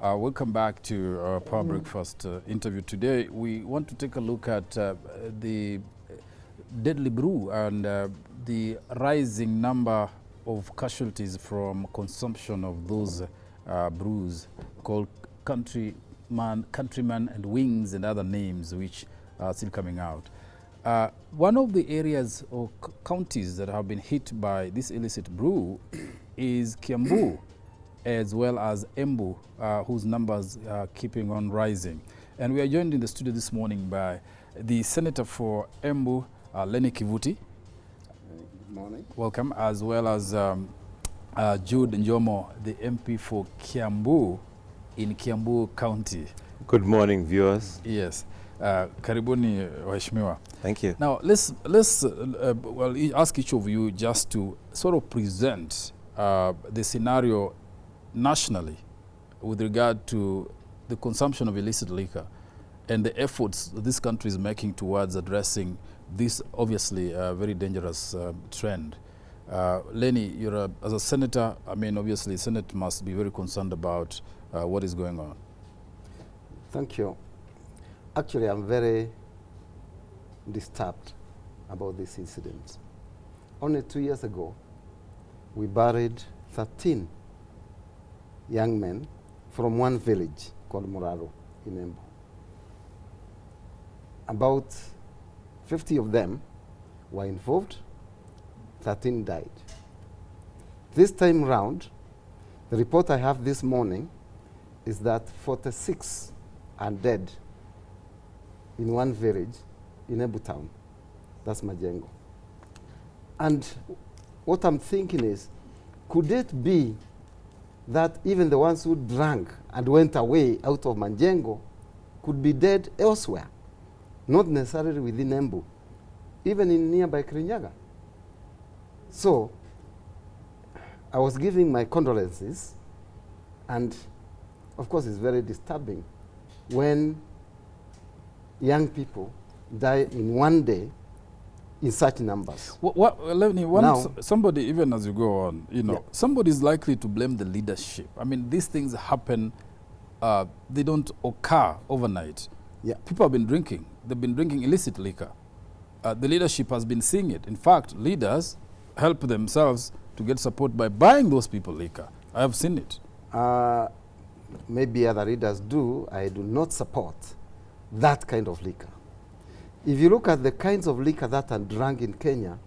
Welcome back to our Power Breakfast interview. Today, we want to take a look at the deadly brew and the rising number of casualties from consumption of those brews called Countryman and Wings and other names which are still coming out. One of the areas or counties that have been hit by this illicit brew is Kiambu, as well as Embu, whose numbers are keeping on rising. And we are joined in the studio this morning by the Senator for Embu, Lenny Kivuti. Good morning. Welcome, as well as Jude Njomo, the MP for Kiambu in Kiambu County. Good morning, viewers. Yes. Karibuni, Waheshimiwa. Thank you. Now, let's ask each of you just to sort of present the scenario nationally with regard to the consumption of illicit liquor and the efforts this country is making towards addressing this obviously very dangerous trend. Lenny, as a senator, I mean, obviously, Senate must be very concerned about what is going on. Thank you. Actually, I'm very disturbed about this incident. Only 2 years ago, we buried 13 young men from one village called Moraro in Embu. About 50 of them were involved, 13 died. This time round, the report I have this morning is that 46 are dead in one village in Embu town. That's Majengo. And what I'm thinking is, could it be that even the ones who drank and went away out of Majengo could be dead elsewhere, not necessarily within Embu, even in nearby Kirinyaga? So, I was giving my condolences, and of course it's very disturbing when young people die in one day in such numbers. Somebody, even as you go on, somebody is likely to blame the leadership. I mean, these things happen, they don't occur overnight. Yeah. People have been drinking. They've been drinking illicit liquor. The leadership has been seeing it. In fact, leaders help themselves to get support by buying those people liquor. I have seen it. Maybe other leaders do. I do not support that kind of liquor. If you look at the kinds of liquor that are drunk in Kenya,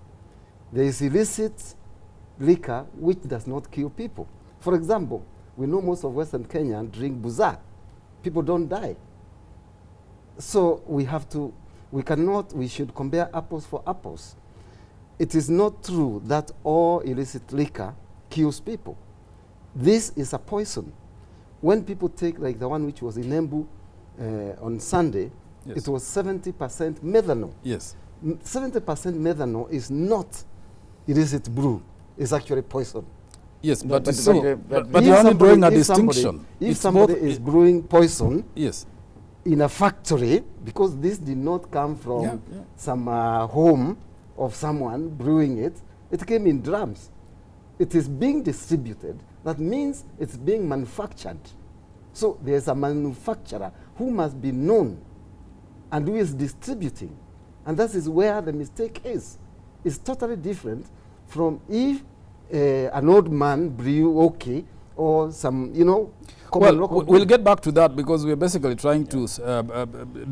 there is illicit liquor which does not kill people. For example, we know most of Western Kenya drink buza. People don't die. So we should compare apples for apples. It is not true that all illicit liquor kills people. This is a poison. When people take, like the one which was in Embu on Sunday, yes, it was 70% methanol. Yes. 70% methanol is not illicit brew. It's actually poison. Yes, but But you're only drawing a distinction. If somebody is brewing poison, yes, in a factory, because this did not come from some home of someone brewing it, it came in drums. It is being distributed. That means it's being manufactured. So there's a manufacturer who must be known and who is distributing. And that is where the mistake is. It's totally different from if an old man brew or some, we'll get back to that because we're basically trying to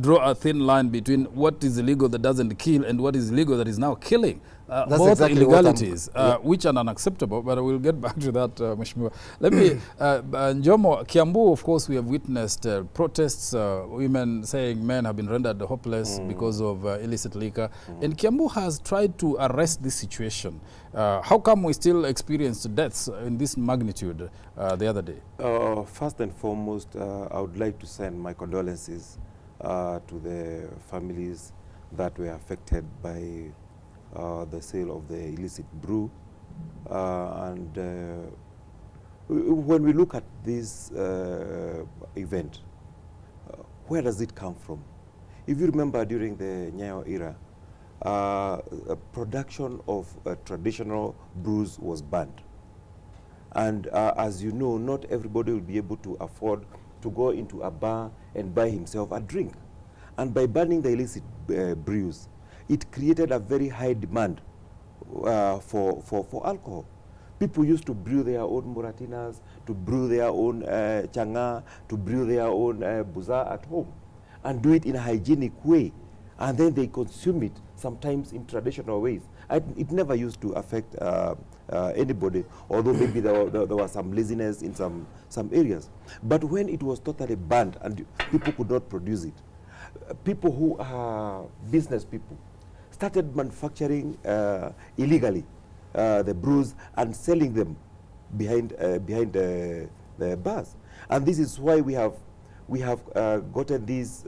draw a thin line between what is illegal that doesn't kill and what is illegal that is now killing. Both exactly illegalities, which are unacceptable, but we'll get back to that, Mheshimiwa. Let me, Njomo, Kiambu, of course, we have witnessed protests, women saying men have been rendered hopeless because of illicit liquor. And Kiambu has tried to arrest this situation. How come we still experienced deaths in this magnitude the other day? First and foremost, I would like to send my condolences to the families that were affected by the sale of the illicit brew. When we look at this event, where does it come from? If you remember during the Nyayo era, production of traditional brews was banned. And as you know, not everybody will be able to afford to go into a bar and buy himself a drink. And by banning the illicit brews, it created a very high demand for alcohol. People used to brew their own muratinas, to brew their own changa, to brew their own buza at home, and do it in a hygienic way. And then they consume it, sometimes in traditional ways. It never used to affect anybody, although maybe there was some laziness in some areas. But when it was totally banned and people could not produce it, people who are business people started manufacturing illegally the brews and selling them behind the bars. And this is why we have gotten these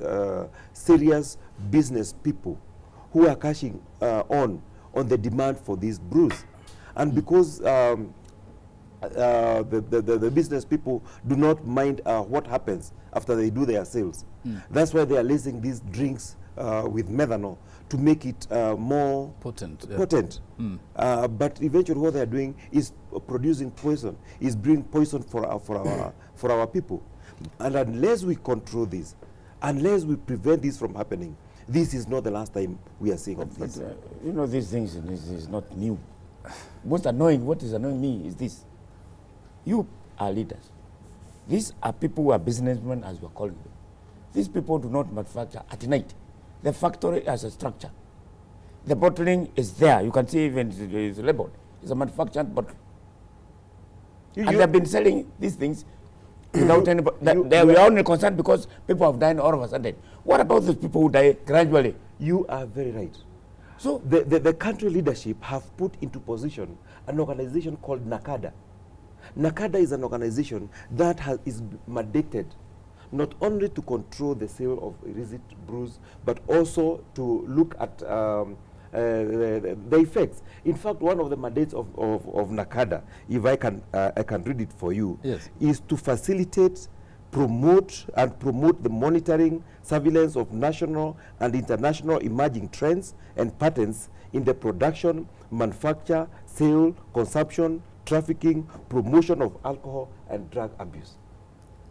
serious business people who are cashing on the demand for these brews. And because the business people do not mind what happens after they do their sales, that's why they are lacing these drinks with methanol to make it more potent. But eventually what they are doing is producing poison, is bringing poison for our people. And unless we control this, unless we prevent this from happening, this is not the last time we are seeing of this. You know, these things is not new. What is annoying me is this. You are leaders. These are people who are businessmen, as we are calling them. These people do not manufacture at night. The factory has a structure. The bottling is there. You can see even it's labeled. It's a manufactured bottle. And they've been selling these things without anybody. They were only concerned because people have died all of a sudden. What about those people who die gradually? You are very right. So the country leadership have put into position an organization called NACADA. NACADA is an organization that is mandated not only to control the sale of illicit brews, but also to look at the effects. In fact, one of the mandates of NACADA, if I can read it for you, yes, is to facilitate, promote the monitoring, surveillance of national and international emerging trends and patterns in the production, manufacture, sale, consumption, trafficking, promotion of alcohol and drug abuse.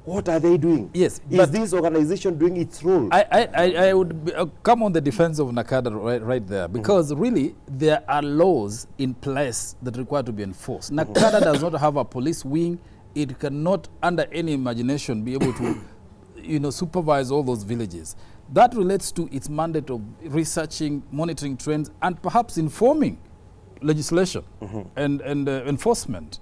What are they doing? Yes, is this organization doing its role? I would come on the defense of NACADA right there, because really there are laws in place that require to be enforced. NACADA does not have a police wing. It cannot, under any imagination, be able to supervise all those villages. That relates to its mandate of researching, monitoring trends, and perhaps informing legislation and enforcement.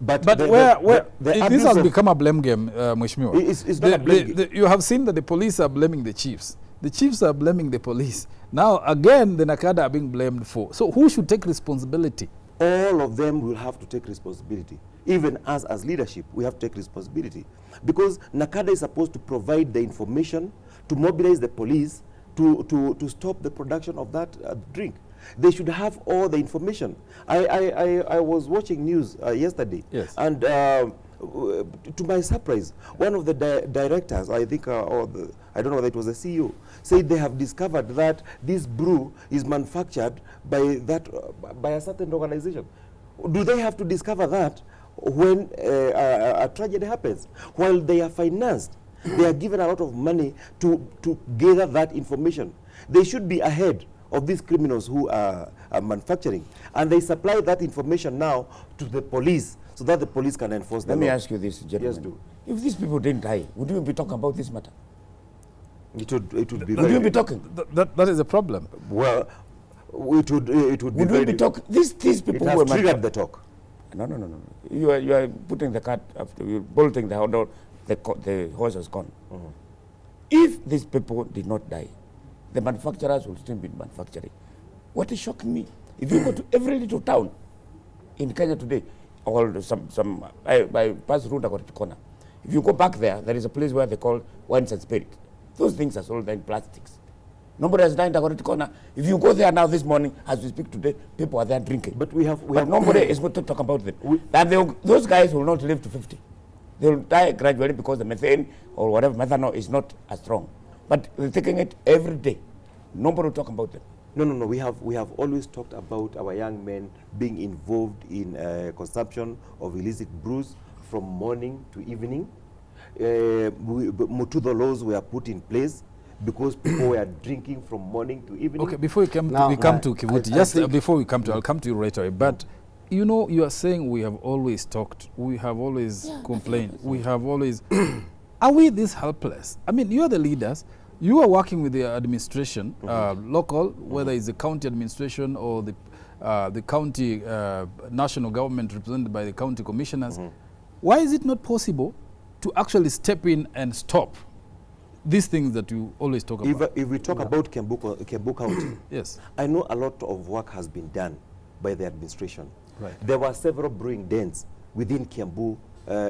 But this has become a blame game, Mheshimiwa. It's not a blame game. You have seen that the police are blaming the chiefs. The chiefs are blaming the police. Now, again, the NACADA are being blamed for. So who should take responsibility? All of them will have to take responsibility. Even as leadership, we have to take responsibility. Because NACADA is supposed to provide the information, to mobilize the police, to stop the production of that drink. They should have all the information. I was watching news yesterday, yes, and to my surprise, one of the directors, I think, I don't know whether it was a CEO, said they have discovered that this brew is manufactured by a certain organization. Do they have to discover that when a tragedy happens? While they are financed, they are given a lot of money to gather that information. They should be ahead of these criminals who are manufacturing, and they supply that information now to the police so that the police can enforce the law. Let me ask you this, gentlemen. Yes, do. If these people didn't die, would you be talking about this matter? It would be. Would you be talking? That is a problem. Well, it would be. Would we be talking? These people it who has triggered the talk. No. You are putting the cat after you're bolting the horse. The horse has gone. If these people did not die, the manufacturers will still be manufacturing. What is shocking me, if you go to every little town in Kenya today, or I pass through the corner, if you go back there, there is a place where they call wines and spirit. Those things are sold in plastics. Nobody has died in the corner. If you go there now this morning, as we speak today, people are there drinking. But nobody is going to talk about them. And those guys will not live to 50. They will die gradually because the methane or whatever methanol is not as strong. But they're taking it every day. Nobody will talk about them. No. We have always talked about our young men being involved in consumption of illicit brews from morning to evening. Mutudo laws were put in place because people were drinking from morning to evening. Okay, before we come Now, to Kivuti, I just think- before we come to, I'll come to you right away. But you know, you are saying we have always talked, we have always complained, we have always. Are we this helpless? I mean, you are the leaders. You are working with the administration, local, whether it's the county administration or the county national government represented by the county commissioners. Why is it not possible to actually step in and stop these things that you always talk about? If we talk about Kiambu County, Yes. I know a lot of work has been done by the administration. Right. There were several brewing dens within Kiambu,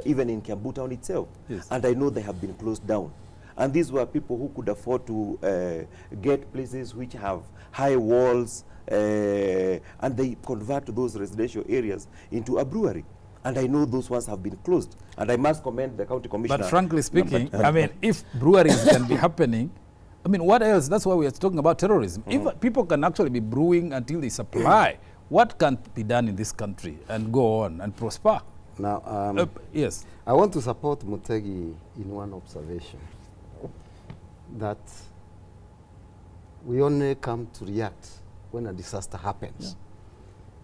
even in Kiambu town itself. Yes. And I know they have been closed down. And these were people who could afford to get places which have high walls, and they convert those residential areas into a brewery. And I know those ones have been closed. And I must commend the county commissioner. But frankly speaking, I mean, if breweries can be happening, I mean, what else? That's why we are talking about terrorism. If people can actually be brewing until they supply, what can be done in this country and go on and prosper? Now, Yes. I want to support Mutegi in one observation, that we only come to react when a disaster happens.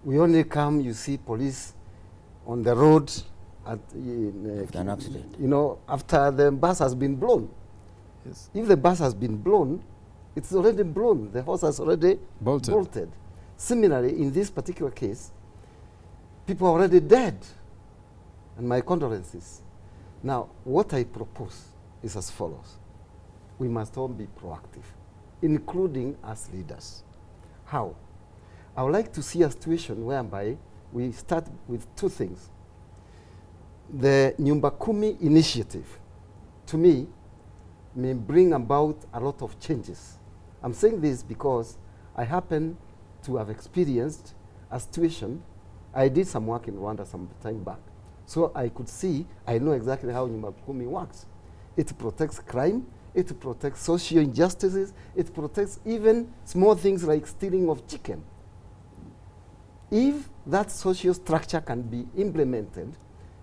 We only come, you see police on the road at, After an accident. you know, after the bus has been blown. Yes. If the bus has been blown, it's already blown. The horse has already Bolted. Similarly, in this particular case, people are already dead. And my condolences. Now, what I propose is as follows. We must all be proactive, including us leaders. How? I would like to see a situation whereby we start with two things. The Nyumba Kumi initiative, to me, may bring about a lot of changes. I'm saying this because I happen to have experienced a situation. I did some work in Rwanda some time back. So I could see, I know exactly how Nyumba Kumi works. It protects crime, it protects social injustices, it protects even small things like stealing of chicken. If that social structure can be implemented,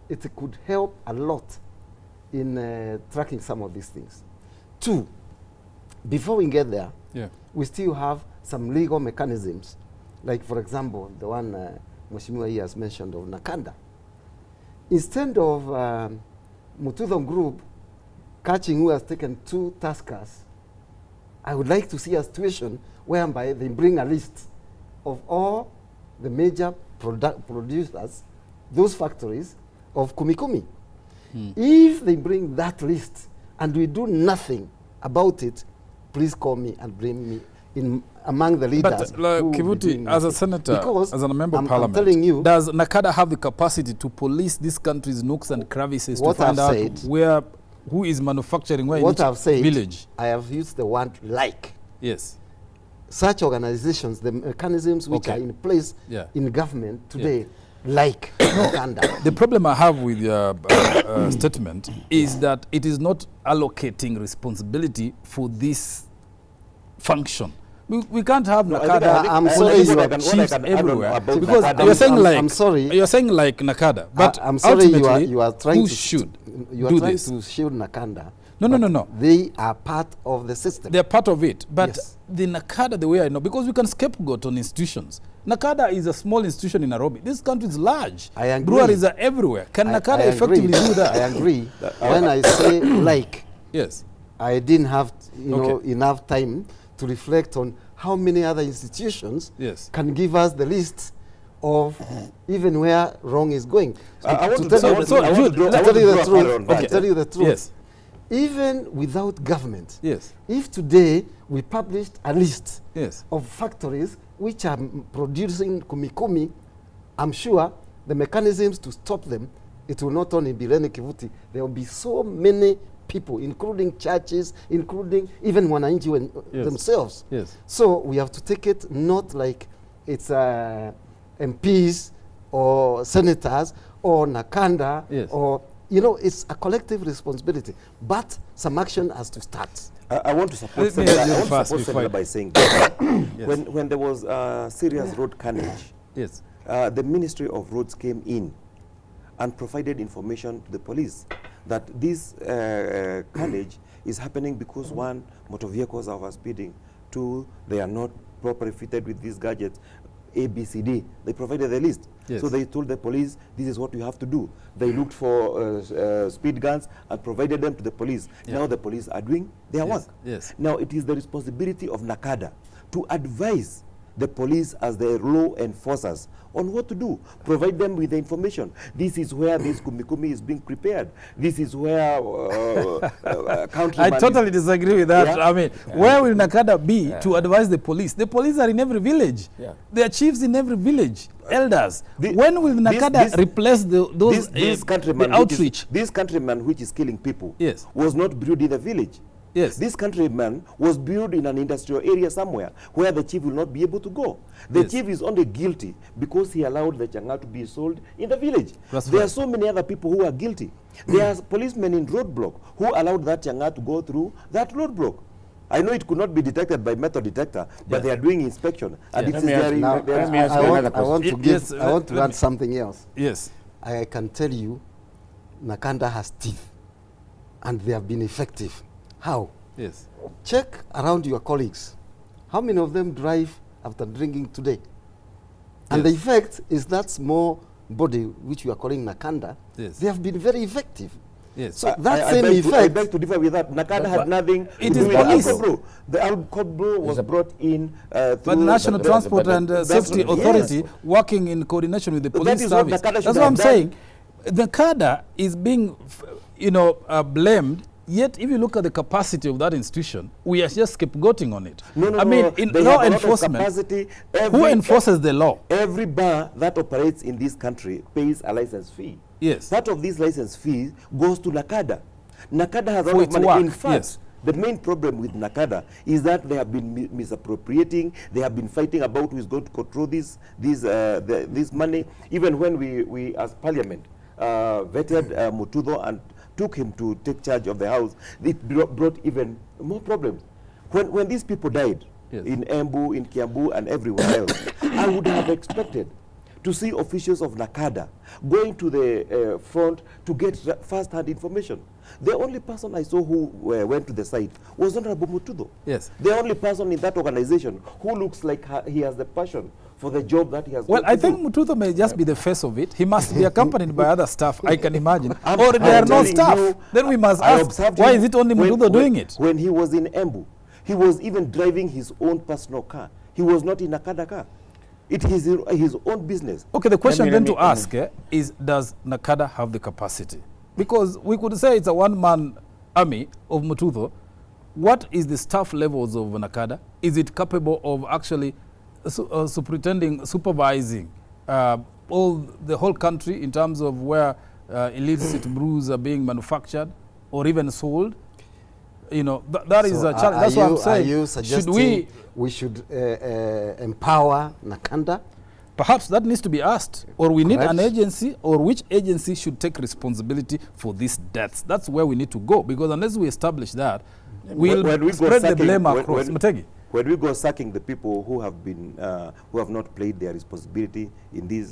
it could help a lot in tracking some of these things. Two, before we get there, Yeah. we still have some legal mechanisms, like, for example, the one Mheshimiwa here has mentioned of Nakanda. Instead of Mutudo Group catching who has taken 2 taskers, I would like to see a situation whereby they bring a list of all the major producers, those factories of Kumikumi. If they bring that list and we do nothing about it, please call me and bring me in among the leaders. But like, who will be Kivuti, doing as a nothing. senator, Because as a member of I'm parliament, telling you, does Nakada have the capacity to police this country's nooks and crevices to What find I've out said- who is manufacturing where in what each I've said, village? I have used the word like. Yes. Such organizations, the mechanisms which Okay. are in place Yeah. in government today, like Uganda. The problem I have with your statement is that it is not allocating responsibility for this function. We can't have No, I Nakada. think- I think- I'm I sorry, think you what I are- can- what I chiefs can add on everywhere. about Because Nakada you're is- saying like I'm sorry. You're saying like Nakada, but I'm sorry, ultimately, you are trying who to should you are do trying this? to shield Nakanda. No, no, but no, no. They are part of the system. They're part of it. But Yes. the Nakada, the way I know, because we can scapegoat on institutions. Nakada is a small institution in Nairobi. This country is large. I agree. Breweries are everywhere. Can Nakada I effectively agree. do that? I agree. When I say like, Yes. I didn't have know Okay. enough time to reflect on how many other institutions Yes. can give us the list of even where wrong is going. I want to to tell so- you I the want to truth, draw- I to want tell to you the draw a truth, parallel on that. to tell you the truth, Yes. even without government, Yes. if today we published a list Yes. of factories which are producing kumikumi, I'm sure the mechanisms to stop them, it will not only be Lene Kivuti, there will be so many people, including churches, including even wananchi Yes. themselves. Yes. So we have to take it not like it's MPs or senators or Nakanda Yes. or, you know, it's a collective responsibility. But some action has to start. I want to support Let me Senator, hear you I want to first support before Senator I- by saying that Yes. when there was serious road carnage, Yes. the Ministry of Roads came in and provided information to the police. that this carnage is happening because one, motor vehicles are overspeeding, two, they are not properly fitted with these gadgets, A, B, C, D. They provided the list. Yes. So they told the police, this is what you have to do. They looked for speed guns and provided them to the police. Yeah. Now the police are doing their Yes, work. yes. Now it is the responsibility of NACADA to advise the police as the law enforcers on what to do. Provide them with the information. This is where this kumikumi is being prepared. This is where countryman I totally disagree with that. Yeah? I mean, where will NACADA be to advise the police? The police are in every village. Yeah. There are chiefs in every village, elders. The- when will NACADA replace those this countryman the outreach? this countryman which is killing people Yes. was not brewed in the village. Yes. This countryman was brewed in an industrial area somewhere where the chief will not be able to go. The Yes. chief is only guilty because he allowed the changa to be sold in the village. That's There right. are so many other people who are guilty. There are policemen in roadblock who allowed that changa to go through that roadblock. I know it could not be detected by metal detector, but Yeah. they are doing inspection. And Yeah. it is Let me ask their- you- Now, their- let me ask you another I want to question. give, Yes, I want to let add me- something else. Yes. I can tell you, Nakanda has teeth, and they have been effective. How? Yes. Check around your colleagues. How many of them drive after drinking today? And the Yes. effect is that small body, which we are calling Nakanda, Yes. they have been very effective. Yes. So that I same beg to- I effect, beg to differ with that. NACADA had But nothing to it do is with police. alcohol brew. The alcohol brew was brought in But through the National the- Transport but and that's Safety what- Authority yes. working in coordination with the That police is what service. NACADA should That's what I'm have done. saying. The NACADA is being, blamed. Yet, if you look at the capacity of that institution, we are just scapegoating on it. No, no, I no, mean, no. in They law have a lot of enforcement, capacity. who enforces the law? Every bar that operates in this country pays a license fee. Yes. Part of this license fee goes to NACADA. NACADA has a For lot of its money. work, In fact, yes. the main problem with NACADA is that they have been misappropriating. They have been fighting about who is going to control this money. Even when we as Parliament vetted Mutudo and took him to take charge of the house, it brought even more problems. When these people died, Yes. in Embu, in Kiambu, and everywhere else, I would have expected to see officials of NACADA going to the front to get first-hand information. The only person I saw who went to the site was Honorable Mutudo. Yes. The only person in that organization who looks like he has the passion for the job that he has Well, got I to think do. Mututo may just be the face of it. He must be accompanied by other staff, I can imagine. Or I'm there are no telling staff. you, Then we must I ask, observed why him is it only when- Mututo doing it? When he was in Embu, he was even driving his own personal car. He was not in a NACADA car. It is his own business. Okay, the question me- then let to me- ask is, does NACADA have the capacity? Because we could say it's a one-man army of Mututo. What is the staff levels of NACADA? Is it capable of actually supervising the whole country in terms of where illicit brews are being manufactured or even sold? You know, that is so a challenge. That's what I'm saying. Are you Should suggesting we should empower Nakanda? Perhaps that needs to be asked, or we need an Correct. agency, or which agency should take responsibility for these deaths. That's where we need to go, because unless we establish that, we'll When we go spread the sacking- blame when- across. when- Mutegi. When we go sacking the people who have been, who have not played their responsibility in this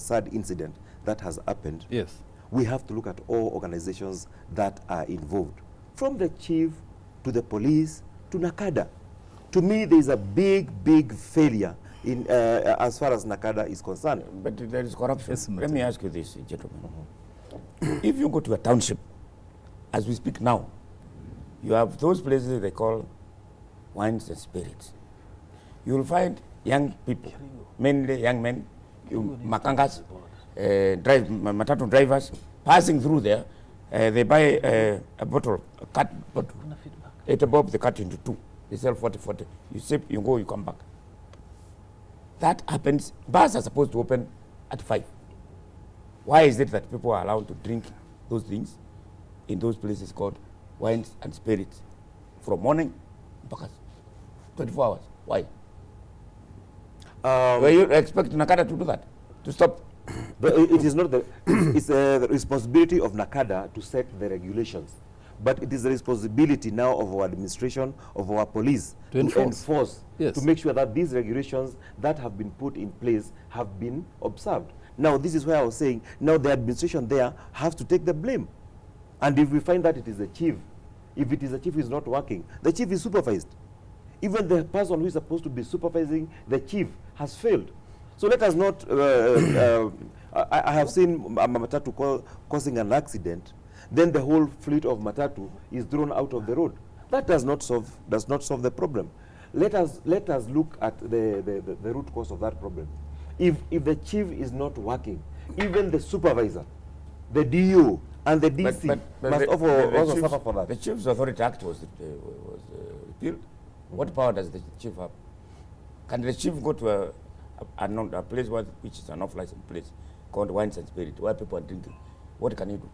sad incident that has happened, Yes. we have to look at all organizations that are involved, from the chief to the police to NACADA. To me, there is a big failure in as far as NACADA is concerned. But there is corruption. Yes, Let me ask you this, gentlemen. If you go to a township, as we speak now, you have those places they call wines and spirits. You will find young people, mainly young men, makangas, matatu drivers, passing through there. They buy a bottle, a cut bottle. 8 bob, they cut into 2. They sell 40. You sip, you go, you come back. That happens. Bars are supposed to open at 5. Why is it that people are allowed to drink those things in those places called wines and spirits from morning mpaka 24 hours? Why? Were you expecting NACADA to do that? To stop? But it is not it's the responsibility of NACADA to set the regulations. But it is the responsibility now of our administration, of our police, To enforce. Yes. to make sure that these regulations that have been put in place have been observed. Now, this is where I was saying, now the administration there has to take the blame. And if we find that it is the chief, if it is the chief who is not working, the chief is supervised. Even the person who is supposed to be supervising the chief has failed. So let us not, I have seen a matatu causing an accident, then the whole fleet of matatu is thrown out of the road. That does not solve the problem. Let us look at the root cause of that problem. If the chief is not working, even the supervisor, the DO, and the DC must also suffer for that. The Chief's Authority Act was repealed. What power does the chief have? Can the chief go to a place which is an off-licensed place called Wines and Spirit, where people are drinking? What can he do?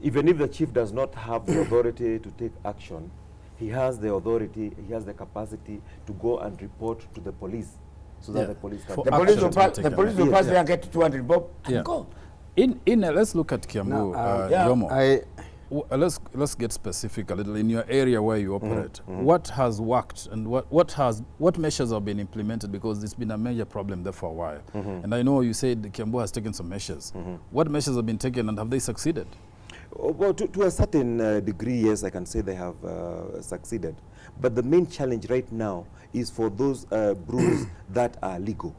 Even if the chief does not have the authority to take action, he has the authority, he has the capacity to go and report to the police, so that the police can. The police will pass there and get 200 bob and go. Let's look at Kiambu, Jomo. Let's get specific a little. In your area where you operate, what has worked and what measures have been implemented, because it's been a major problem there for a while. And I know you said Kiambu has taken some measures. What measures have been taken and have they succeeded? Well, to a certain degree, yes, I can say they have succeeded. But the main challenge right now is for those brews that are legal,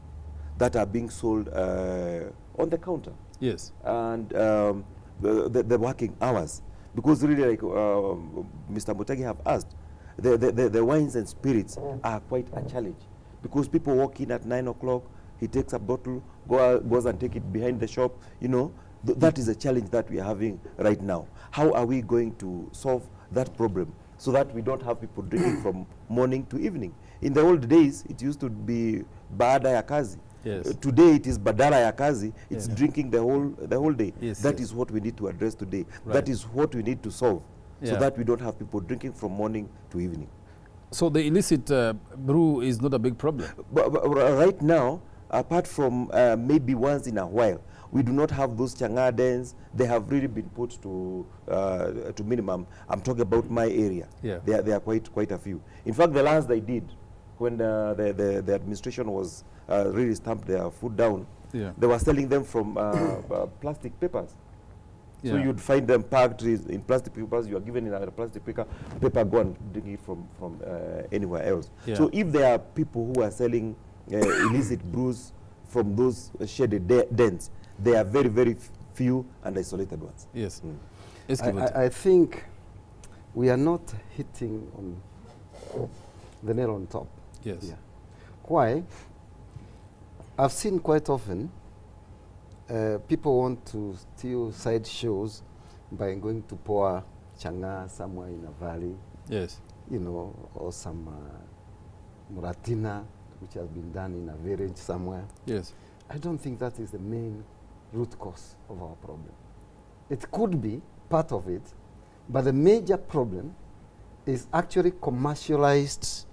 that are being sold on the counter. Yes. And the working hours. Because really, like Mr. Mutagi have asked, the wines and spirits are quite a challenge. Because people walk in at 9 o'clock, he takes a bottle, goes and take it behind the shop, you know. That is a challenge that we are having right now. How are we going to solve that problem so that we don't have people drinking from morning to evening? In the old days, it used to be baada ya kazi. Yes. Today it is badala ya kazi. It's drinking the whole day. Yes, that is what we need to address today. Right. That is what we need to solve, so that we don't have people drinking from morning to evening. So the illicit brew is not a big problem? But right now, apart from maybe once in a while, we do not have those changa dens. They have really been put to minimum. I'm talking about my area. Yeah. There are quite a few. In fact, the last they did, when the administration was really stamped their foot down, they were selling them from plastic papers. So you'd find them packed in plastic papers. You are given in a plastic paper, go and drink it from anywhere else. So if there are people who are selling illicit brews from those shaded dens, they are very, very few and isolated ones. Yes. I think we are not hitting on the nail on top. Yes. Yeah. Why? I've seen quite often people want to steal side shows by going to pour changa somewhere in a valley. Yes. You know, or some muratina, which has been done in a village somewhere. Yes. I don't think that is the main root cause of our problem. It could be part of it, but the major problem is actually commercialized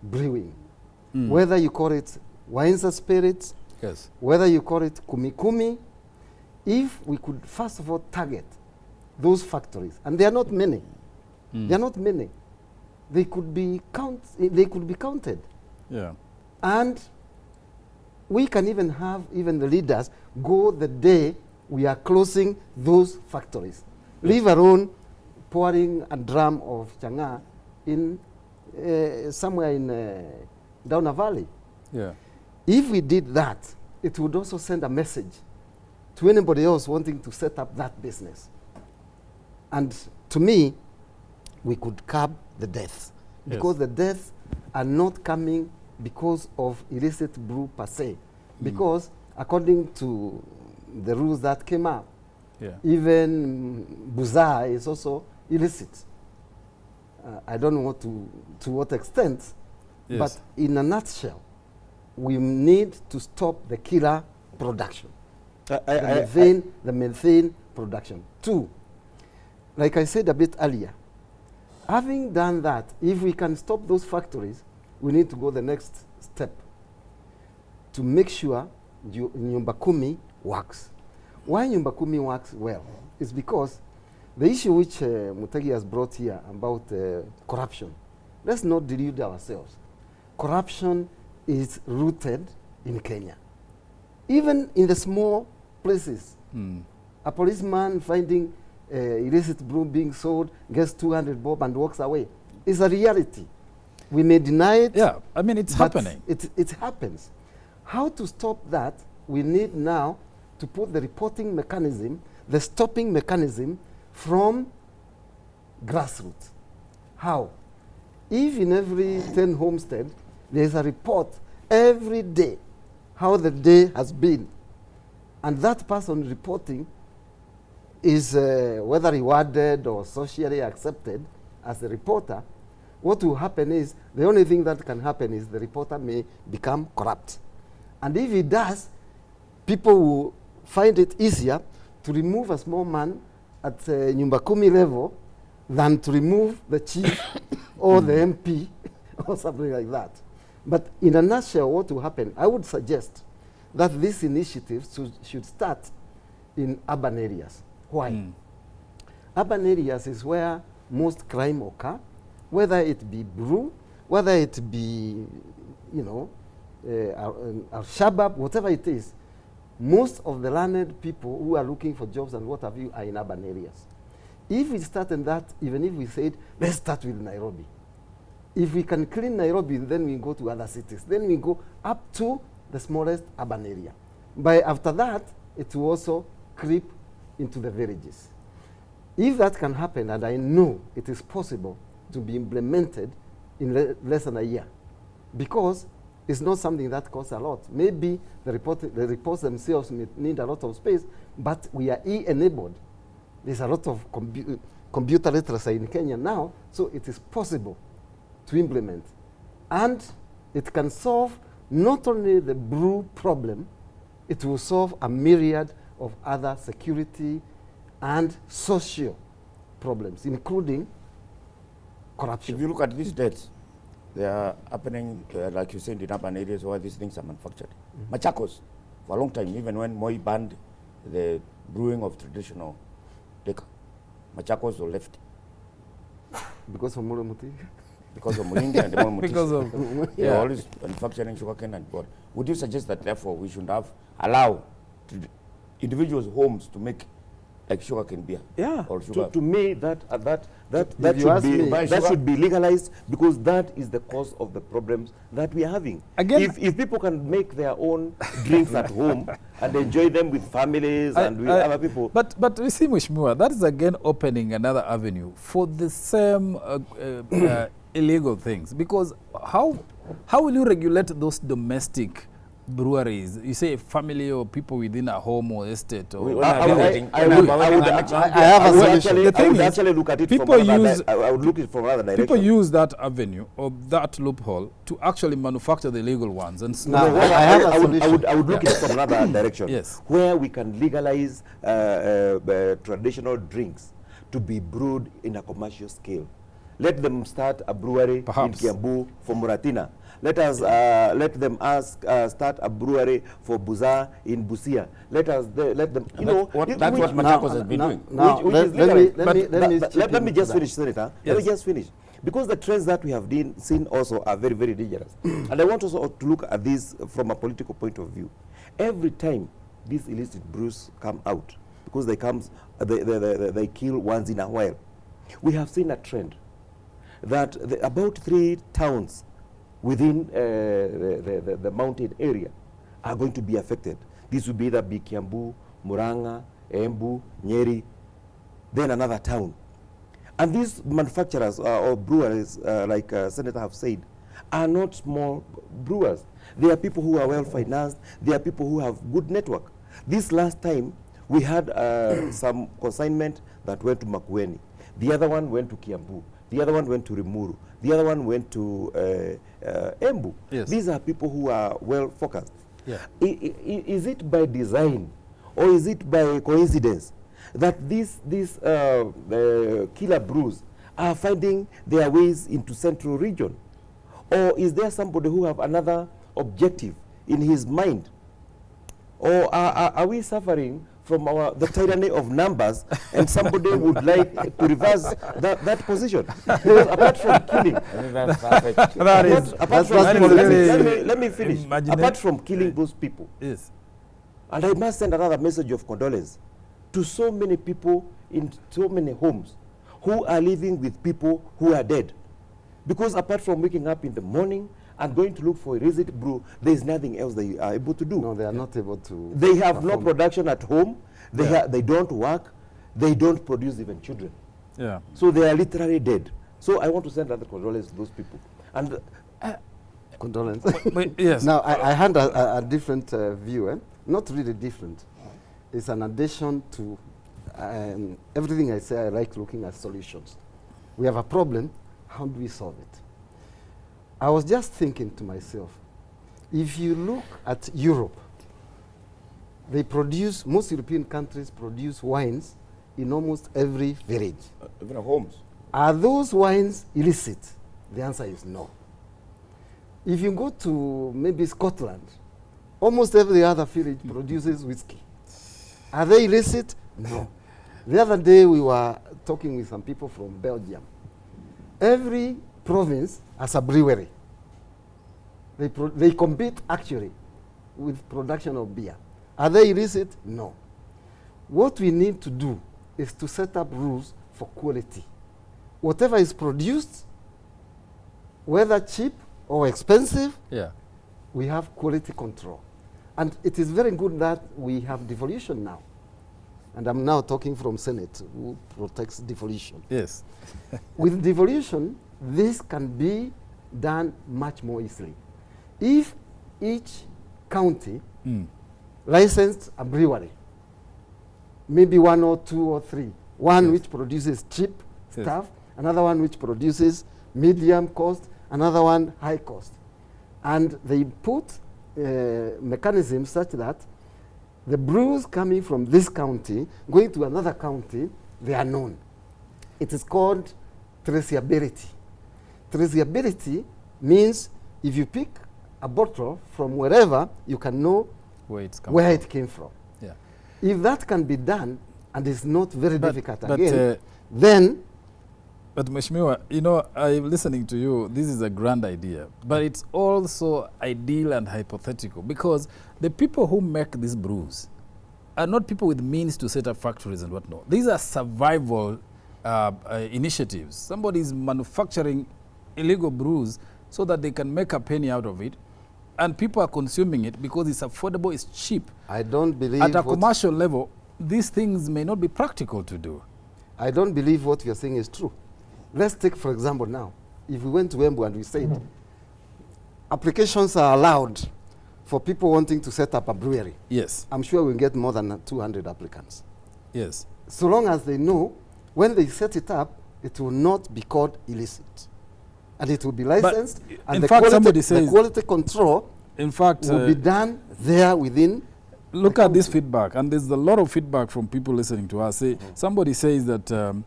brewing. Whether you call it wines and spirits, yes, whether you call it kumi, if we could first of all target those factories, and they are not many, they are not many, they could be counted. Yeah. And we can even have the leaders go the day we are closing those factories. Leave alone pouring a drum of changa in somewhere in down a valley. Yeah. If we did that, it would also send a message to anybody else wanting to set up that business. And to me, we could curb the deaths. Yes. Because the deaths are not coming because of illicit brew per se. Because according to the rules that came up, even buzaa is also illicit. I don't know to what extent, but in a nutshell, we need to stop the killer production, the methane production. 2, like I said a bit earlier, having done that, if we can stop those factories, we need to go the next step to make sure Nyumba Kumi works. Why Nyumba Kumi works well is because the issue which Mutagi has brought here about corruption, let's not delude ourselves. Corruption is rooted in Kenya. even in the small places. Mm. A policeman finding illicit brew being sold, gets 200 bob and walks away. It's a reality. We may deny it. Yeah, I mean, it's but happening. It happens. How to stop that? We need now to put the reporting mechanism, the stopping mechanism from grassroots. How? If in every 10 homestead there is a report every day how the day has been, and that person reporting is whether rewarded or socially accepted as a reporter, what will happen is, the only thing that can happen is the reporter may become corrupt. And if he does, people will find it easier to remove a small man at Nyumba Kumi level than to remove the chief or the MP or something like that. But in a nutshell, what will happen, I would suggest that these initiatives should start in urban areas. Why? Mm. Urban areas is where most crime occur, whether it be brew, whether it be, you know, Al-Shabaab, whatever it is. Most of the learned people who are looking for jobs and what have you are in urban areas. If we start in that, even if we said, let's start with Nairobi. If we can clean Nairobi, then we go to other cities. Then we go up to the smallest urban area. After that, it will also creep into the villages. If that can happen, and I know it is possible to be implemented in less than a year, because it's not something that costs a lot. Maybe the reports themselves need a lot of space, but we are e-enabled. There's a lot of computer literacy in Kenya now, so it is possible to implement. And it can solve not only the brew problem, it will solve a myriad of other security and social problems, including corruption. If you look at these dates, they are happening, like you said, in urban areas where these things are manufactured. Mm-hmm. Machakos, for a long time, even when Moi banned the brewing of traditional liquor, Machakos were left Because of Muramuti? because of Muringi and the Muramuti. Because of, They are always manufacturing sugarcane and board. Would you suggest that, therefore, we should allow individuals' homes to make like sugarcane beer? Yeah, Or sugar? to me, that you should be legalized, because that is the cause of the problems that we are having. Again, if people can make their own drinks at home and enjoy them with families and with other people. But you see, Mheshimiwa, that is again opening another avenue for the same illegal things. Because how will you regulate those domestic breweries? You say family or people within a home or estate. Or I have a solution. The thing is, actually look at it people from another use- I would look at it from another direction. people use that avenue or that loophole to actually manufacture the illegal ones. And Now, No, I have a I solution. would look at it from another direction. Yes. Where we can legalize traditional drinks to be brewed in a commercial scale. Let them start a brewery Perhaps. in Kiambu for Muratina. Let us let them start a brewery for Buza in Busia. Let them, you know. That's what Machakos has been doing. Let me just finish, Senator. Let me Yes. just finish. Because the trends that we have seen also are very, very dangerous. And I want also to look at this from a political point of view. Every time these illicit brews come out, because they kill once in a while, we have seen a trend that about 3 towns within the mountain area are going to be affected. This will be either Kiambu, Muranga, Embu, Nyeri, then another town. And these manufacturers or brewers, like Senator have said, are not small brewers. They are people who are well financed. They are people who have good network. This last time, we had some consignment that went to Makueni. The other one went to Kiambu. The other one went to Rimuru. The other one went to Embu. Yes. These are people who are well focused. Yeah. Is it by design or is it by coincidence that these killer brews are finding their ways into central region? Or is there somebody who have another objective in his mind? Or are we suffering from the tyranny of numbers, and somebody would like to reverse that position? Because apart from killing, That is apart from that is killing, very let me finish. imaginary. Apart from killing those people, Yes. And I must send another message of condolence to so many people in so many homes who are living with people who are dead. Because apart from waking up in the morning and going to look for illicit brew, there is nothing else they are able to do. No, they are not able to. They have no perform. production at home. They, Yeah. they don't work. They don't produce even children. Yeah. So they are literally dead. So I want to send another condolence to those people. And Condolence. But yes. Now, I had a different view. Not really different. It's an addition to everything I say. I like looking at solutions. We have a problem. How do we solve it? I was just thinking to myself, if you look at Europe, they produce, most European countries produce wines in almost every village. Even homes. Are those wines illicit? The answer is no. If you go to maybe Scotland, almost every other village produces whiskey. Are they illicit? No. The other day we were talking with some people from Belgium. Every province has a brewery. They compete actually with production of beer. Are they illicit? No. What we need to do is to set up rules for quality. Whatever is produced, whether cheap or expensive, Yeah. we have quality control. And it is very good that we have devolution now. And I'm now talking from Senate, who protects devolution. Yes. With devolution, this can be done much more easily. If each county licensed a brewery, maybe 1 or 2 or 3, one which produces cheap stuff, another one which produces medium cost, another one high cost. And they put mechanisms such that the brews coming from this county, going to another county, they are known. It is called traceability. Traceability means if you pick a bottle from wherever, you can know Where it's coming where from. it came from. Yeah. If that can be done, and it's not very difficult but, again, then But Mheshimiwa, you know, I'm listening to you. This is a grand idea, but it's also ideal and hypothetical because the people who make these brews are not people with means to set up factories and whatnot. These are survival initiatives. Somebody is manufacturing illegal brews so that they can make a penny out of it, and people are consuming it because it's affordable, it's cheap. I don't believe At a commercial level, these things may not be practical to do. I don't believe what you're saying is true. Let's take, for example, now, if we went to Embu and we said, applications are allowed for people wanting to set up a brewery. Yes, I'm sure we'll get more than 200 applicants. yes. So long as they know, when they set it up, it will not be called illicit. And it will be licensed. And in the fact, quality, somebody the says- quality control In fact, will be done there within. look at this feedback, and there's a lot of feedback from people listening to us. Somebody says that,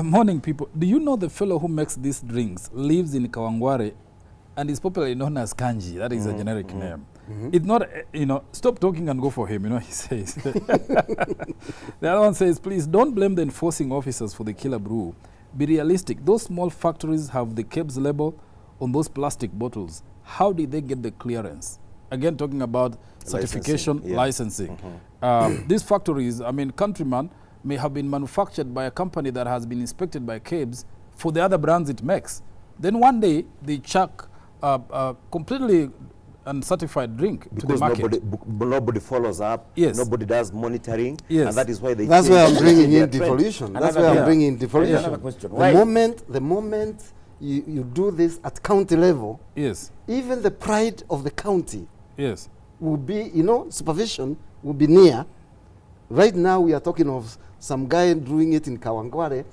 morning people, do you know the fellow who makes these drinks lives in Kawangware and is popularly known as Kanji? That is a generic name. It's not, you know, stop talking and go for him, you know, he says. The other one says, please don't blame the enforcing officers for the killer brew. Be realistic. Those small factories have the KEBS label on those plastic bottles. How did they get the clearance? Again, talking about certification, licensing. These factories, I mean, Countryman may have been manufactured by a company that has been inspected by KEBS for the other brands it makes. Then one day, they chuck a completely uncertified drink to the because market. nobody follows up, Yes. nobody does monitoring, Yes. and that is why they That's why I'm change bringing their in trend. devolution. That's Another- why I'm yeah. bringing in devolution. Another question. The Why? moment you do this at county level, Yes, even the pride of the county yes. will be, you know, supervision will be near. Right now we are talking of some guy doing it in Kawangware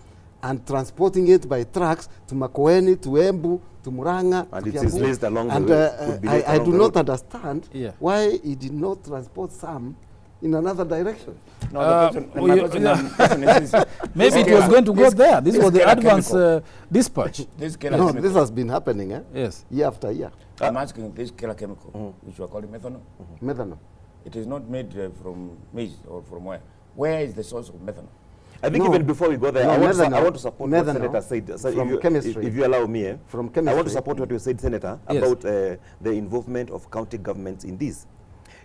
and transporting it by trucks to Makueni, to Embu, to Muranga, And to it is Kiambu. laced along the And way, could be laced I along do the not road. understand Yeah. why he did not transport some in another direction. No, Uh, the question is Maybe it was going to go there. This was the advance dispatch. This killer No, chemical. this has been happening Yes. year after year. I'm asking this killer chemical, which you are calling methanol. Methanol. It is not made from maize or from where? Where is the source of methanol? I think No. even before we go there, No, I want methanol. to support Methanol what Senator said. So from if you, chemistry. If you allow me, From I want chemistry. to support what you said, Senator, Yes. about the involvement of county governments in this.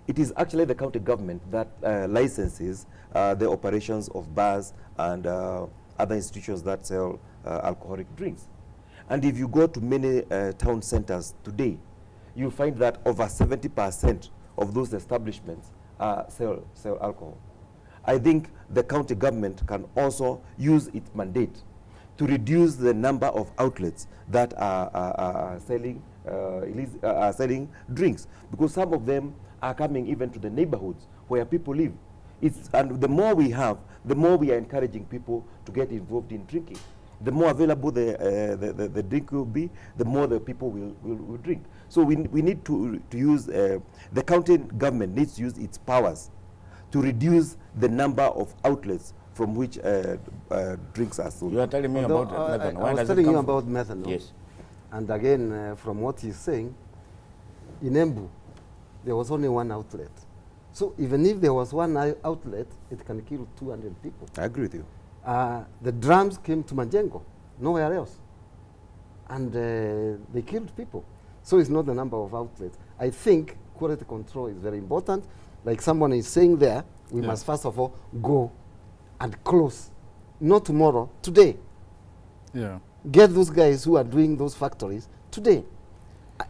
it is actually the county government that licenses the operations of bars and other institutions that sell alcoholic drinks. And if you go to many town centers today, you'll find that over 70% of those establishments sell alcohol. I think the county government can also use its mandate to reduce the number of outlets that are selling drinks, because some of them are coming even to the neighborhoods where people live. And the more we have, the more we are encouraging people to get involved in drinking. The more available the drink will be, the more the people will drink. So we need to use, the county government needs to use its powers to reduce the number of outlets from which drinks are sold. You are telling me about methanol. I was telling you about methanol. Yes. And again, from what he's saying, in Embu, there was only one outlet. So even if there was one outlet, it can kill 200 people. I agree with you. The drums came to Majengo, nowhere else. And they killed people. So it's not the number of outlets. I think quality control is very important. Like someone is saying there, we must first of all go and close. Not tomorrow, today. Yeah. Get those guys who are doing those factories today.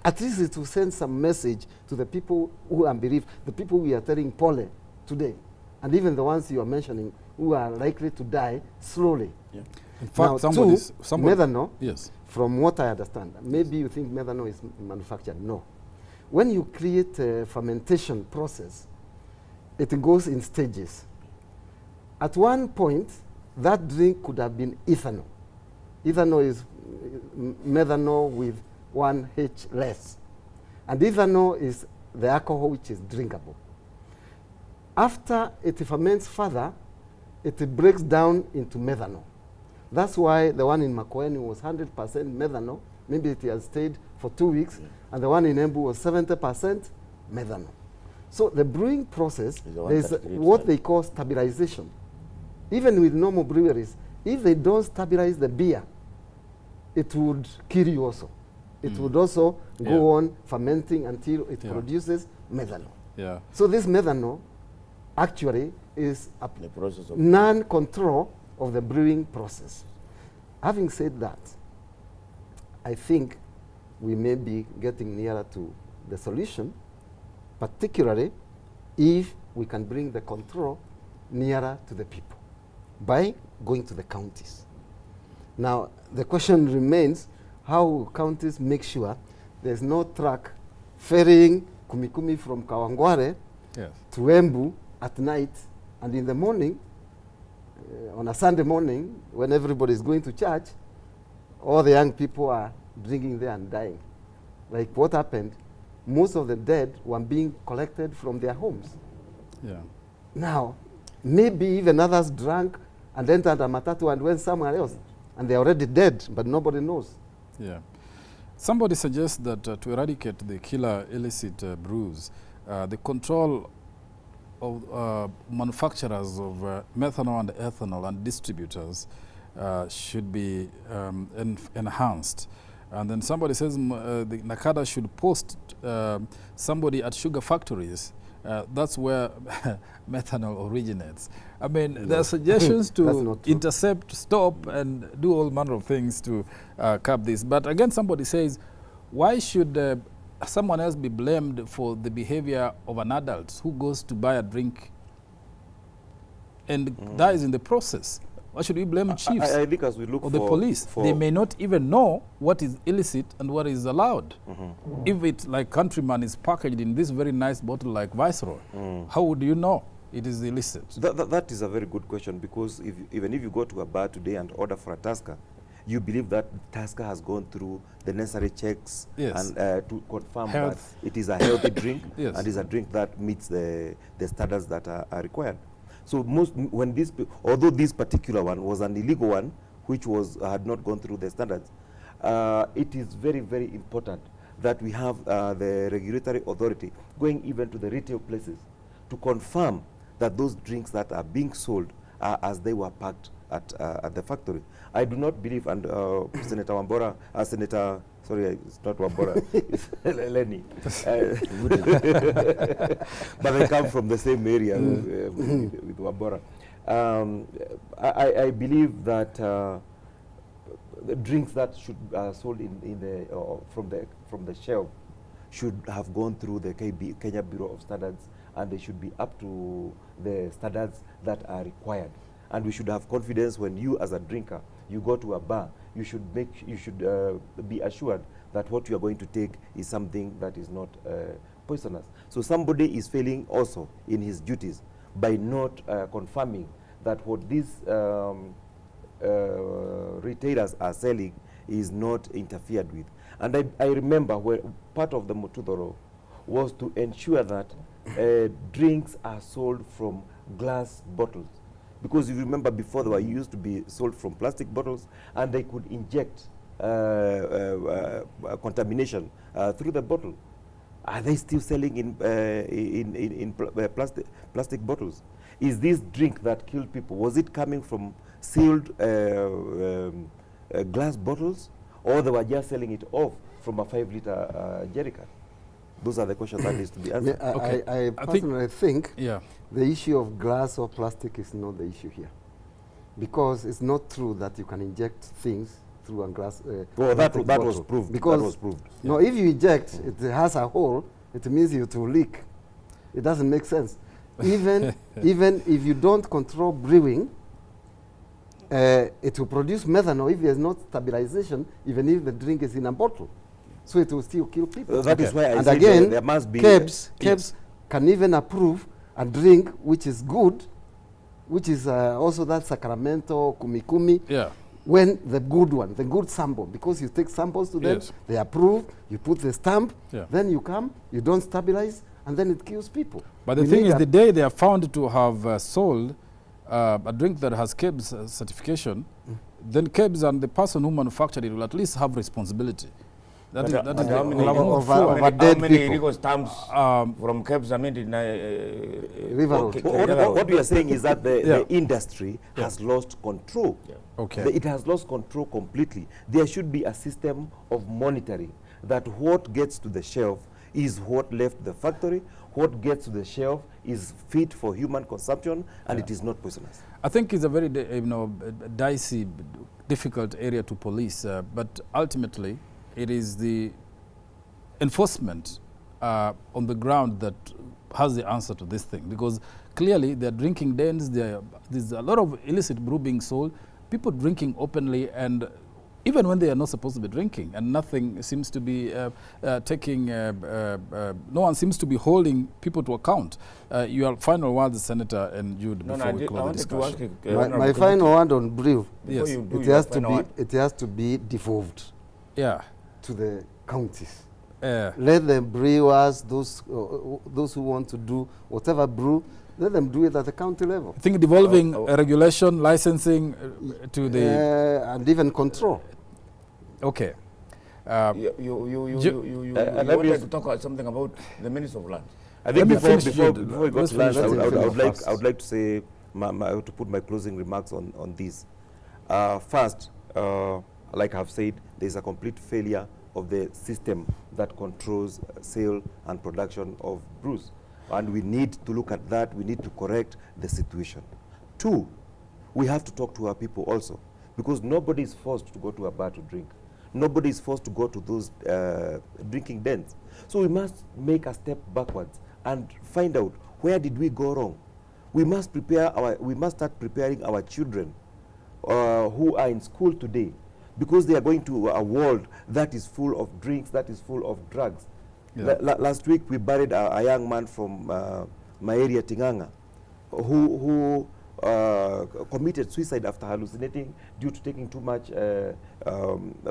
At least it will send some message to the people who are bereaved, the people we are telling Pole today, and even the ones you are mentioning who are likely to die slowly. Yeah. In fact, Now, somebody, methanol, yes. from what I understand, maybe you think methanol is manufactured. No. When you create a fermentation process, it goes in stages. At one point, that drink could have been ethanol. Ethanol is methanol with one H less. And ethanol is the alcohol which is drinkable. After it ferments further, it breaks down into methanol. That's why the one in Makoeni was 100% methanol. Maybe it has stayed for 2 weeks. And the one in Embu was 70% methanol. So the brewing process is what they call stabilization. Even with normal breweries, if they don't stabilize the beer, it would kill you also. It would also go on fermenting until it produces methanol. Yeah. So this methanol actually is a The process of non-control of the brewing process. Having said that, I think we may be getting nearer to the solution, particularly if we can bring the control nearer to the people by going to the counties. Now, the question remains, how will counties make sure there's no truck ferrying kumikumi from Kawangware to Embu at night, and in the morning, on a Sunday morning, when everybody is going to church, all the young people are drinking there and dying. Like what happened, most of the dead were being collected from their homes. Yeah. Now, maybe even others drank and entered a matatu and went somewhere else, and they're already dead, but nobody knows. Yeah. Somebody suggests that to eradicate the killer illicit brews, the control of manufacturers of methanol and ethanol and distributors should be enhanced. And then somebody says the Nakada should post somebody at sugar factories. That's where methanol originates. I mean, there are suggestions to intercept, stop, and do all manner of things to curb this. But again, somebody says, why should someone else be blamed for the behavior of an adult who goes to buy a drink and dies in the process? Why should we blame chiefs I think as we look or the police? They may not even know what is illicit and what is allowed. If it, like Countryman, is packaged in this very nice bottle like Viceroy, how would you know it is illicit? That is a very good question, because even if you go to a bar today and order for a Tusker, you believe that Tusker has gone through the necessary checks and to confirm that it is a healthy drink and is a drink that meets the standards that are required. So although this particular one was an illegal one, which had not gone through the standards, it is very, very important that we have the regulatory authority going even to the retail places to confirm that those drinks that are being sold as they were packed at the factory. I do not believe, and Senator Wambora, sorry, it's not Wambora, it's Lenny. But they come from the same area with Wambora. I believe that the drinks that should sold in the from the shelf should have gone through the Kenya Bureau of Standards, and they should be up to the standards that are required. And we should have confidence when you, as a drinker, you go to a bar, you should be assured that what you are going to take is something that is not poisonous. So somebody is failing also in his duties by not confirming that what these retailers are selling is not interfered with. And I remember where part of the Motudoro was to ensure that drinks are sold from glass bottles. Because you remember before they were used to be sold from plastic bottles, and they could inject contamination through the bottle. Are they still selling in plastic bottles? Is this drink that killed people, was it coming from sealed glass bottles, or they were just selling it off from a 5-liter jerrycan? Those are the questions that needs to be answered. Yeah, Okay. I personally think Yeah. the issue of glass or plastic is not the issue here, because it's not true that you can inject things through a glass. Well, that plastic was bottle. proved. Because That was proved. no, if you inject, it has a hole. It means it will leak. It doesn't make sense. Even if you don't control brewing, it will produce methanol if there's not stabilization, even if the drink is in a bottle. So it will still kill people. That is why I and said again, there must be KEBS can even approve a drink which is good, which is also that Sacramento, Kumi, Yeah. when the good one, the good sample, because you take samples to them, Yes. they approve, you put the stamp, Yeah. then you come, you don't stabilize, and then it kills people. But the We thing need is, a- the day they are found to have sold a drink that has KEBS certification, then KEBS and the person who manufactured it will at least have responsibility. That is But that but is how the many- level of- of- of- how dead many people. legal stamps from KEBS, I mean, in River Road. What we are saying is that Yeah. the industry has lost control. Okay. It has lost control completely. There should be a system of monitoring that what gets to the shelf is what left the factory, what gets to the shelf is fit for human consumption, and it is not poisonous. I think it's a very dicey, difficult area to police, but ultimately it is the enforcement on the ground that has the answer to this thing, because clearly there are drinking dens, there's a lot of illicit brew being sold, people drinking openly, and even when they are not supposed to be drinking, and nothing seems to be no one seems to be holding people to account. Your final words, Senator and Jude, No, before no, we I close the wanted to ask discussion. you, My final word on brew, Yes. you do it your has to final be word. it has to be devolved Yeah. to the counties. Yeah. Let the brewers, those who want to do whatever brew, let them do it at the county level. I think devolving Oh. regulation, licensing to the And even control. okay. You let me wanted just- to talk about something about the Minister of Land. I think me before finish, we Jude. go Let's to lunch, finish the I would like to say to put my closing remarks on this. First, like I've said, there is a complete failure of the system that controls sale and production of brews, and we need to look at that. We need to correct the situation. Two, we have to talk to our people also, because nobody is forced to go to a bar to drink. Nobody is forced to go to those drinking dens. So we must make a step backwards and find out where did we go wrong. We must start preparing our children who are in school today, because they are going to a world that is full of drinks, that is full of drugs. Yeah. Last week we buried a young man from my area, Tinganga, who committed suicide after hallucinating due to taking too much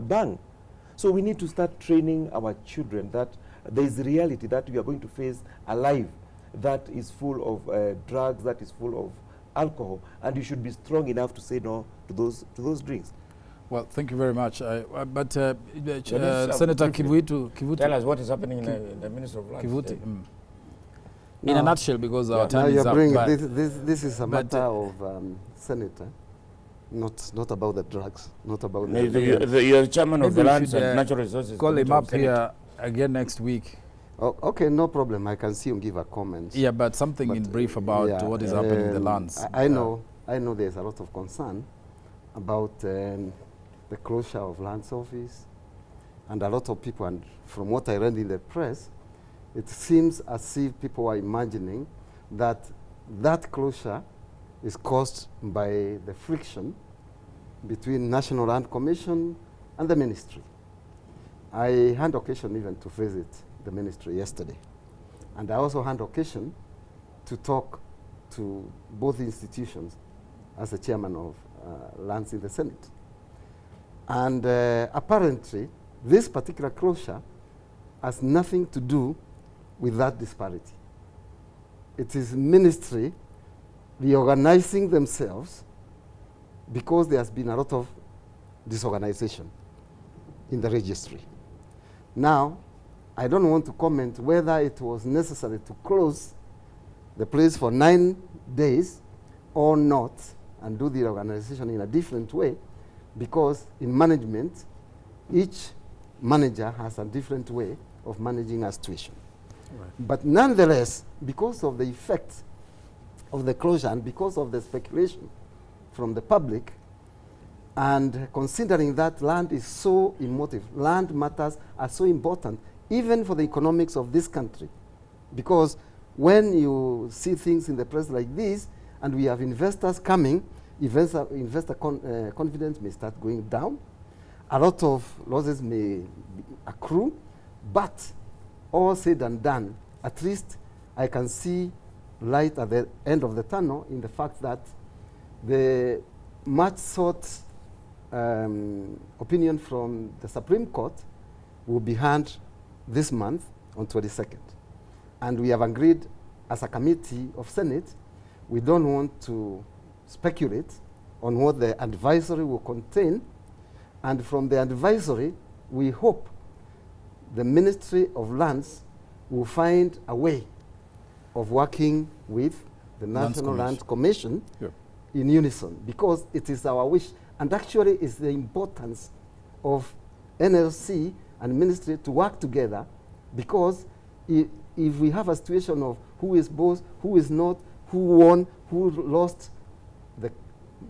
bang. So we need to start training our children that there is a reality that we are going to face a life that is full of drugs, that is full of alcohol, and you should be strong enough to say no to those drinks. Well, thank you very much. But Dennis, Senator briefly, Kivuti, Tell us what is happening in the Minister of Land. Kivuti. today. In a nutshell, because our Now time is you're up. bringing but this is a but, matter of Senator, not about the drugs, not about No, the. you're chairman of maybe the we Lands should, and Natural Resources call him Committee of up Senate. here again next week. Oh, okay, no problem. I can see him give a comment. Yeah, but something in brief about yeah, what is happening in the lands. I know there's a lot of concern about the closure of lands office, and a lot of people, and from what I read in the press, it seems as if people are imagining that that closure is caused by the friction between National Land Commission and the ministry. I had occasion even to visit the ministry yesterday, and I also had occasion to talk to both institutions as the chairman of lands in the Senate. And apparently, this particular closure has nothing to do with that disparity. It is ministry reorganizing themselves because there has been a lot of disorganization in the registry. Now, I don't want to comment whether it was necessary to close the place for 9 days or not and do the organization in a different way, because in management, each manager has a different way of managing a situation. Right. But nonetheless, because of the effect of the closure and because of the speculation from the public, and considering that land is so emotive, land matters are so important, even for the economics of this country. Because when you see things in the press like this, and we have investors coming, investor confidence may start going down, a lot of losses may accrue, but all said and done, at least I can see light at the end of the tunnel in the fact that the much sought opinion from the Supreme Court will be heard this month on 22nd. And we have agreed as a committee of Senate, we don't want to speculate on what the advisory will contain. And from the advisory, we hope the Ministry of Lands will find a way of working with the National Land Commission in unison, because it is our wish, and actually it's the importance of NLC and Ministry to work together, because if we have a situation of who is boss, who is not, who won, who lost, the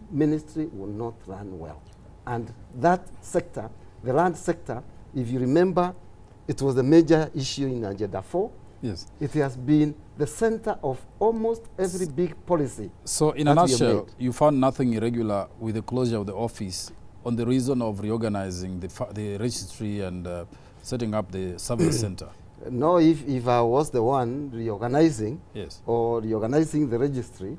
ministry will not run well. And that sector, the land sector, if you remember, it was a major issue in Agenda 4. Yes. It has been the center of almost every big policy. So in a nutshell, you found nothing irregular with the closure of the office on the reason of reorganizing the registry and setting up the service center? No, if I was the one reorganizing or reorganizing the registry,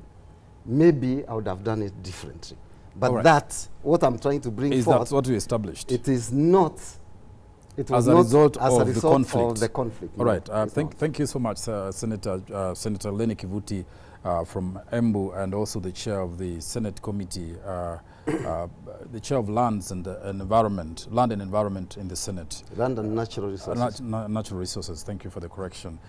maybe I would have done it differently. But that's what I'm trying to bring forth. That's what we established. It is not. It was as a result as of a result of the conflict. All right. Thank you so much, Senator Lenny Kivuti from Embu, and also the chair of the Senate Committee, the chair of Lands and Environment, Land and Environment in the Senate. Land and Natural Resources. Natural Resources. Thank you for the correction.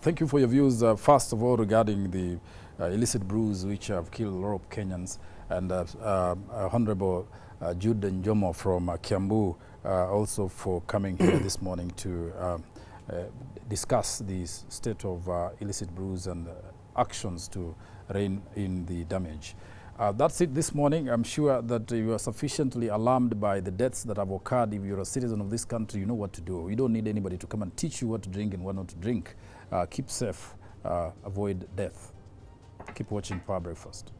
Thank you for your views, first of all, regarding the illicit brews which have killed a lot of Kenyans, and Honorable Jude Njomo from Kiambu, also for coming here this morning to discuss the state of illicit brews and actions to rein in the damage. That's it this morning. I'm sure that you are sufficiently alarmed by the deaths that have occurred. If you're a citizen of this country, you know what to do. You don't need anybody to come and teach you what to drink and what not to drink. Keep safe, avoid death. Keep watching Power Breakfast.